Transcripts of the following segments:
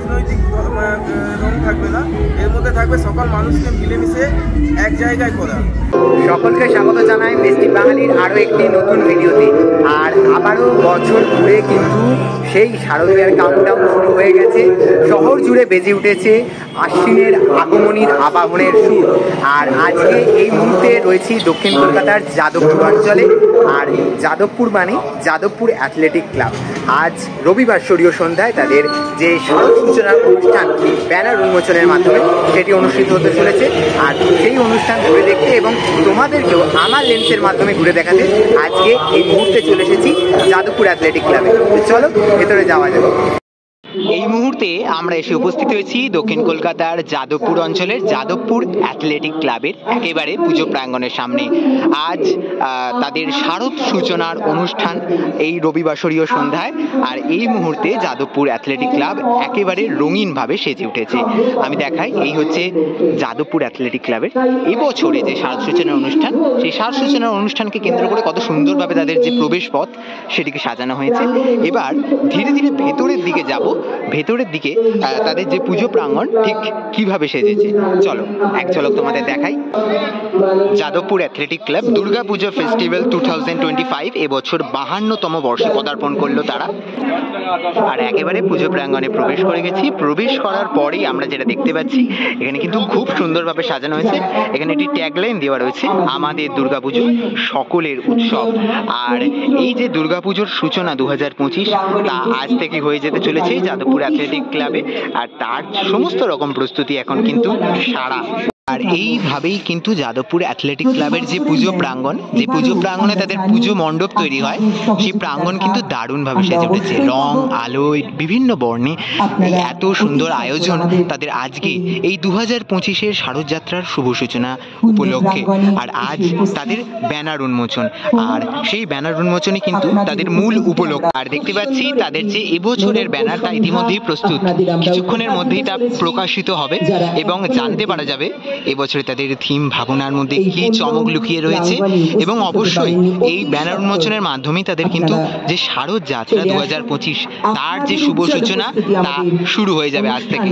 রাজনৈতিক রং থাকবে না, এর মধ্যে থাকবে সকল মানুষকে মিলেমিশে এক জায়গায় করা। সকলকে স্বাগত জানাই মিষ্টি বাঙালির আরও একটি নতুন ভিডিওতে। আর আবারও বছর ঘুরে কিন্তু সেই শারদীয়ার কাউন্টডাউন শুরু হয়ে গেছে। শহর জুড়ে বেজে উঠেছে আশ্বিনের আগমনীর আবাহনের সুর। আর আজকে এই মুহূর্তে রয়েছি দক্ষিণ কলকাতার যাদবপুর অঞ্চলে। আর যাদবপুর মানে যাদবপুর অ্যাথলেটিক ক্লাব। আজ রবিবার শরীয় সন্ধ্যায় তাদের যে শারদ সূচনার অনুষ্ঠান ব্যানার উন্মোচনের মাধ্যমে সেটি অনুষ্ঠিত হতে চলেছে। আর সেই অনুষ্ঠান ঘুরে দেখতে এবং তোমাদেরকেও আমার লেন্সের মাধ্যমে ঘুরে দেখাতে আজকে এই মুহূর্তে চলে এসেছি যাদবপুর অ্যাথলেটিক ক্লাবে। চলো ভেতরে যাওয়া যাবে। এই মুহূর্তে আমরা এসে উপস্থিত হয়েছি দক্ষিণ কলকাতার যাদবপুর অঞ্চলের যাদবপুর অ্যাথলেটিক ক্লাবের একেবারে পুজো প্রাঙ্গণের সামনে। আজ তাদের শারদ সূচনার অনুষ্ঠান এই রবিবাসরীয় সন্ধ্যায়। আর এই মুহূর্তে যাদবপুর অ্যাথলেটিক ক্লাব একেবারে রঙিনভাবে সেজে উঠেছে। আমি দেখাই, এই হচ্ছে যাদবপুর অ্যাথলেটিক ক্লাবের এবছরে যে শারদ সূচনার অনুষ্ঠান, সেই শারদ সূচনার অনুষ্ঠানকে কেন্দ্র করে কত সুন্দরভাবে তাদের যে প্রবেশ পথ সেটিকে সাজানো হয়েছে। এবার ধীরে ধীরে ভেতরের দিকে যাব। ভেতরের দিকে তাদের যে পুজো প্রাঙ্গণ ঠিক কিভাবে সেজেছে চলো এক ঝলক তোমাদের দেখাই। যাদবপুর অ্যাথলেটিক ক্লাব দুর্গা পুজো ফেস্টিভ্যাল 2025 এবছর 52তম বর্ষে পদার্পণ করলো তারা। আর একেবারে পুজো প্রাঙ্গণে প্রবেশ করে গেছি। প্রবেশ করার পরেই আমরা যেটা দেখতে পাচ্ছি, এখানে কিন্তু খুব সুন্দরভাবে সাজানো হয়েছে। এখানে একটি ট্যাগলাইন দেওয়া রয়েছে, আমাদের দুর্গাপুজো সকলের উৎসব। আর এই যে দুর্গাপুজোর সূচনা 2025 তা আজ থেকে হয়ে যেতে চলেছে যাদবপুর অ্যাথলেটিক ক্লাবে। আর তার সমস্ত রকম প্রস্তুতি এখন কিন্তু সারা। আর এইভাবেই কিন্তু যাদবপুর অ্যাথলেটিক ক্লাবের যে পুজো প্রাঙ্গণ, যে পুজো প্রাঙ্গণে তাদের পুজো মণ্ডপ তৈরি হয়, সেই প্রাঙ্গণ কিন্তু দারুণভাবে সেজে উঠেছে। রং আলোয় বিভিন্ন বর্ণে এত সুন্দর আয়োজন তাদের আজকে এই 2025-এর শারদযাত্রার শুভ সূচনা উপলক্ষে। আর আজ তাদের ব্যানার উন্মোচন, আর সেই ব্যানার উন্মোচনে কিন্তু তাদের মূল উপলক্ষ। আর দেখতে পাচ্ছি তাদের যে এবছরের ব্যানারটা ইতিমধ্যেই প্রস্তুত, কিছুক্ষণের মধ্যেই তা প্রকাশিত হবে এবং জানতে পারা যাবে এবছরে তাদের থিম ভাবনার মধ্যে কি চমক লুকিয়ে রয়েছে। এবং অবশ্যই এই ব্যানার উন্মোচনের মাধ্যমেই তাদের কিন্তু যে শারদ যাত্রা 2025 তার যে শুভ সূচনা তা শুরু হয়ে যাবে আজ থেকে।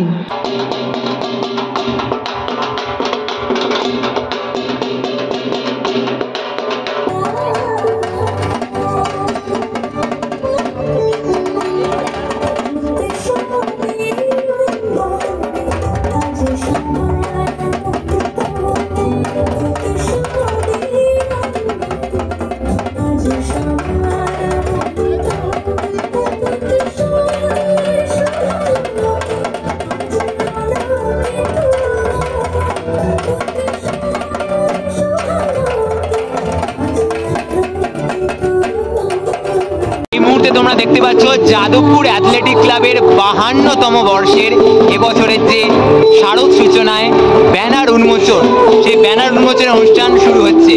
তোমরা দেখতে পাচ্ছ যাদবপুর অ্যাথলেটিক ক্লাবের 52তম বর্ষের এবছরের যে শারদ সূচনায় ব্যানার উন্মোচন, সেই ব্যানার উন্মোচনের অনুষ্ঠান শুরু হচ্ছে।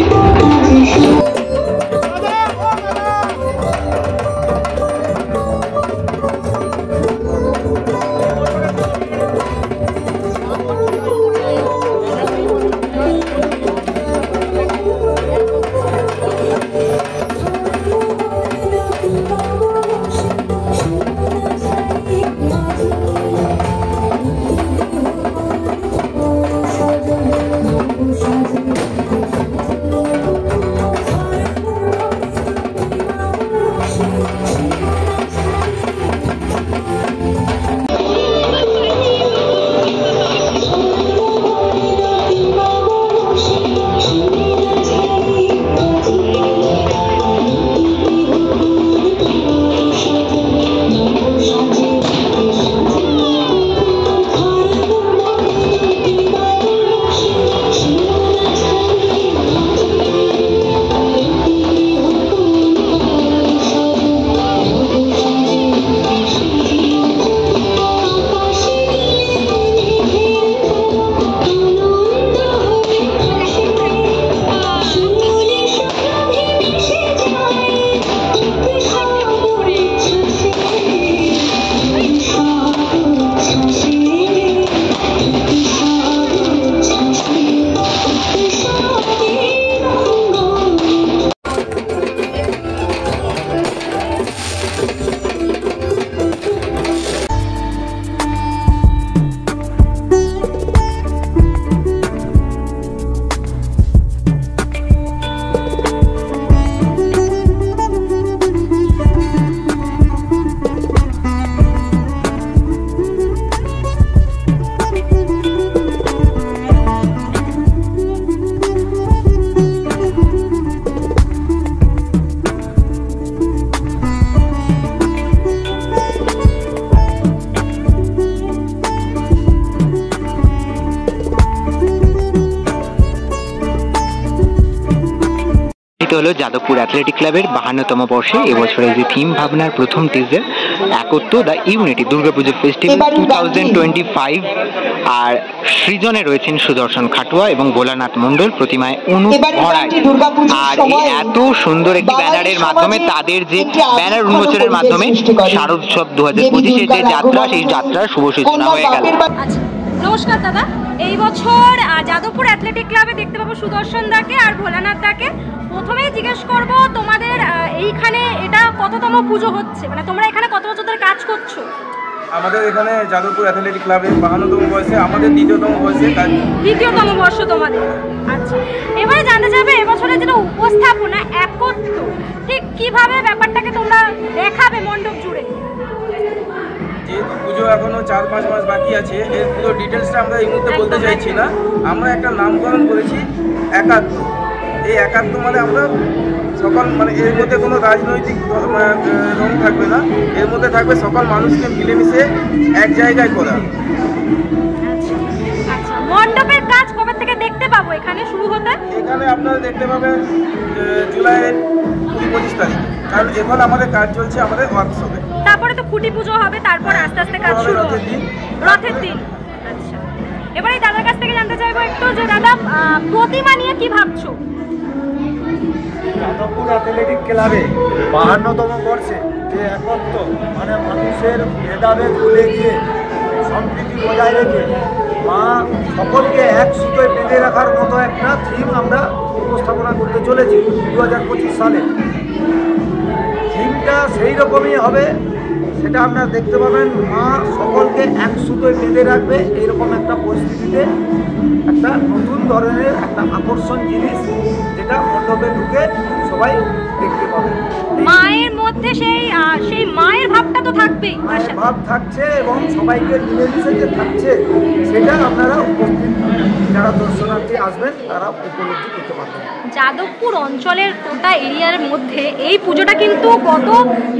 হলো যাদবপুর অ্যাথলেটিক ক্লাবের 52তম বর্ষে এবছরের যে থিম ভাবনার প্রথম টিজার একত্র দ্য ইউনিটি দুর্গাপুজো ফেস্টিভ্যাল 2025। আর সৃজনে রয়েছেন সুদর্শন খাটুয়া এবং ভোলানাথ মণ্ডল, প্রতিমায় অনুপ ভরায়। আর এই এত সুন্দর একটি ব্যানারের মাধ্যমে তাদের যে ব্যানার উন্মোচনের মাধ্যমে শারদোৎসব 2025-এর যে যাত্রা, সেই যাত্রার শুভ সূচনা হয়ে গেল। নমস্কার দাদা, এই বছর যাদবপুর অ্যাথলেটিক ক্লাবে দেখতে পাবো সুদর্শন দাকে আর ভোলানাথ দাকে। প্রথমেই জিজ্ঞেস করব তোমাদের এইখানে এটা কততম পুজো হচ্ছে, মানে তোমরা এখানে কত বছর ধরে কাজ করছো? আমাদের এখানে যাদবপুর অ্যাথলেটিক ক্লাবে 52তম বয়সে, আমাদের দ্বিতীয়তম বয়সে কাজ। দ্বিতীয়তম বর্ষ তোমাদের। আচ্ছা, এবারে জানতে চাইবে এবছরের যেটা উপস্থাপনা একত্র, ঠিক কিভাবে ব্যাপারটাকে তোমরা দেখাবে মণ্ডপ জুড়ে? যেহেতু পুজো এখনো 4-5 মাস বাকি আছে, এর পুরো ডিটেলসটা আমরা এই মুহূর্তে বলতে চাইছি না। আমরা একটা নামকরণ করেছি একাত্ম। এই একাত্ম মানে আমরা সকল, মানে এর মধ্যে কোনো রাজনৈতিক রং থাকবে না, এর মধ্যে থাকবে সকল মানুষকে মিলেমিশে এক জায়গায় করা। আচ্ছা, মণ্ডপের কাজ কবে থেকে দেখতে পাবো এখানে শুরু হতে? এখানে আপনারা দেখতে পাবেন জুলাইয়ের 20-25 তারিখ, কারণ এখন আমাদের কাজ চলছে আমাদের ওয়ার্কশপে। তারপরে তো খুঁটি পুজো হবে, তারপর আস্তে আস্তে কাজ শুরু হবে রথের দিন। আচ্ছা, এবারে দাদার কাছ থেকে জানতে চাইবো একটু যে দাদা প্রতিমা নিয়ে কি ভাবছো? যাদবপুর অ্যাথলেটিক ক্লাবে 52তম বর্ষে যে একত্র, মানে মানুষের ভেদাভেদ ভুলে গিয়ে সম্প্রীতি বজায় রেখে মা সকলকে এক সুতোয় বেঁধে রাখার মতো একটা থিম আমরা উপস্থাপনা করতে চলেছি 2025 সালে। থিমটা সেই রকমই হবে, সেটা আপনারা দেখতে পাবেন। মা সকলকে এক সুতোয় বেঁধে রাখবে, এইরকম একটা পরিস্থিতিতে একটা নতুন ধরনের একটা আকর্ষণ জিনিস, যেটা মণ্ডপে ঢুকে সবাই দেখতে পাবে। মায়ের মধ্যে সেই মায়ের ভাবটা তো থাকবেই, মায়ের ভাব থাকছে এবং সবাইকে মিলেমিশে যে থাকছে, সেটা আপনারা উপস্থিত যারা দর্শনার্থী আসবেন তারা উপলব্ধি করতে পারবেন। যাদবপুর অঞ্চলের গোটা এরিয়ার মধ্যে এই পুজোটা কিন্তু গত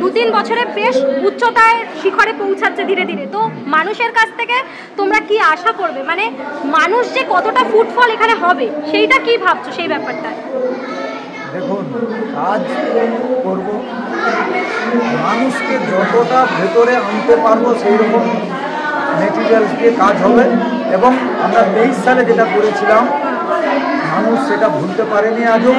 2-3 বছরে বেশ উচ্চতায় শিখরে পৌঁছাচ্ছে ধীরে ধীরে। তো মানুষের কাছ থেকে তোমরা কি আশা করবে, মানে মানুষ যে কতটা ফুটফল এখানে হবে সেইটা কি ভাবছো সেই ব্যাপারটা? দেখুন, কাজ করব, মানুষকে যতটা ভেতরে আনতে পারবো সেই রকম মেটেরিয়ালস দিয়ে কাজ হবে। এবং আমরা 23 সালে যেটা করেছিলাম, মানুষ সেটা ভুলতে পারেনি আজও।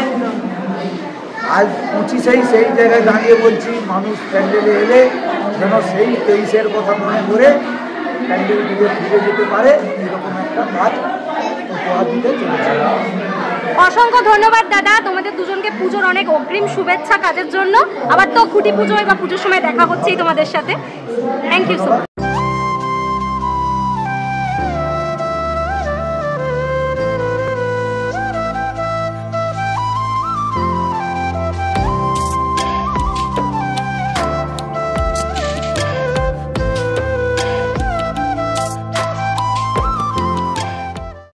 আজ 25-এই সেই জায়গায় দাঁড়িয়ে বলছি, মানুষ প্যান্ডেলে এলে যেন সেই 23-এর কথা মনে করে প্যান্ডেল দিকে ফিরে যেতে পারে, এরকম একটা কাজ উপহার দিতে চলেছে। অসংখ্য ধন্যবাদ দাদা, তোমাদের দুজনকে পুজোর অনেক অগ্রিম শুভেচ্ছা কাজের জন্য। আবার তো খুঁটি পুজোয় বা পুজোর সময় দেখা হচ্ছেই তোমাদের সাথে। Thank you so much.